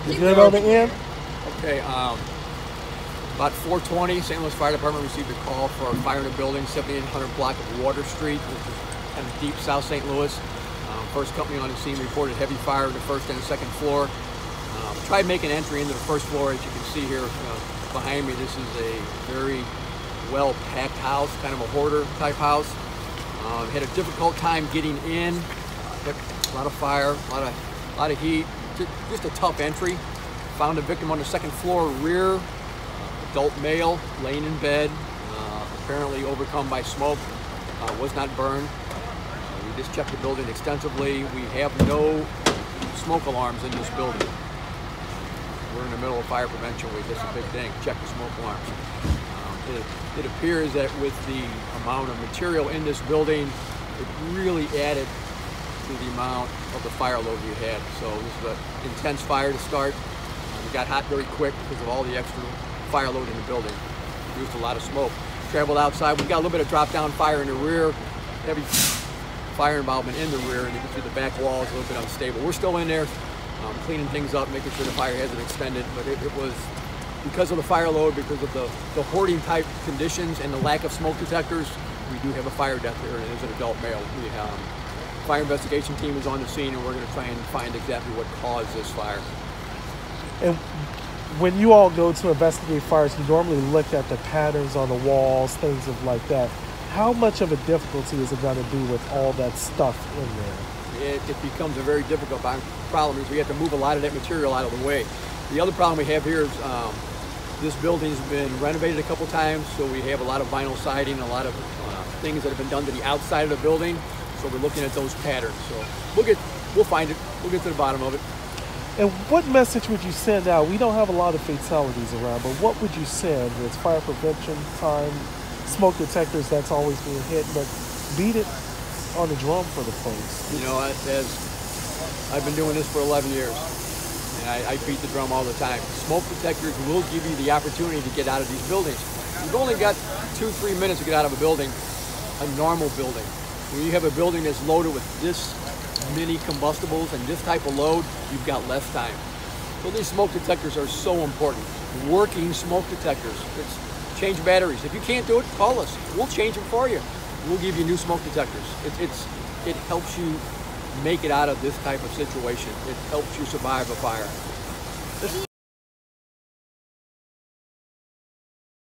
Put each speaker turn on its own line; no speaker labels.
You good on the end?
Okay, about 4:20, St. Louis Fire Department received a call for a fire in a building, 7800 block of Water Street, which is kind of deep South St. Louis. First company on the scene reported heavy fire in the first and second floor. Tried making entry into the first floor. As you can see here behind me, this is a very well-packed house, kind of a hoarder type house. Had a difficult time getting in. A lot of fire, a lot of heat. Just a tough entry. Found a victim on the second floor, rear, adult male, laying in bed, apparently overcome by smoke, was not burned. We just checked the building extensively. We have no smoke alarms in this building. We're in the middle of fire prevention week. That's a big thing. Check the smoke alarms. It appears that with the amount of material in this building, it really added to the amount of the fire load we had. So this is an intense fire to start. It got hot very quick because of all the extra fire load in the building. Produced a lot of smoke. Traveled outside. We got a little bit of drop-down fire in the rear. Heavy fire involvement in the rear, and you can see the back wall is a little bit unstable. We're still in there cleaning things up, making sure the fire hasn't extended, but it was because of the fire load, because of the hoarding type conditions and the lack of smoke detectors. We do have a fire death there, and it is an adult male. The fire investigation team is on the scene, and we're going to try and find exactly what caused this fire.
And when you all go to investigate fires, you normally look at the patterns on the walls, things like that. How much of a difficulty is it going to be with all that stuff in there?
It becomes a very difficult problem. Is we have to move a lot of that material out of the way. The other problem we have here is this building's been renovated a couple times, so we have a lot of vinyl siding, a lot of things that have been done to the outside of the building. So we're looking at those patterns. So we'll find it. We'll get to the bottom of it.
And what message would you send out? We don't have a lot of fatalities around, but what would you send? It's fire prevention time, smoke detectors, that's always being hit, but beat it on the drum for the folks.
You know, as I've been doing this for 11 years, and I beat the drum all the time. Smoke detectors will give you the opportunity to get out of these buildings. You've only got 2-3 minutes to get out of a building, a normal building. When you have a building that's loaded with this many combustibles and this type of load, you've got less time. So these smoke detectors are so important. Working smoke detectors. Change batteries. If you can't do it, call us. We'll change them for you. We'll give you new smoke detectors. It helps you make it out of this type of situation. It helps you survive a fire.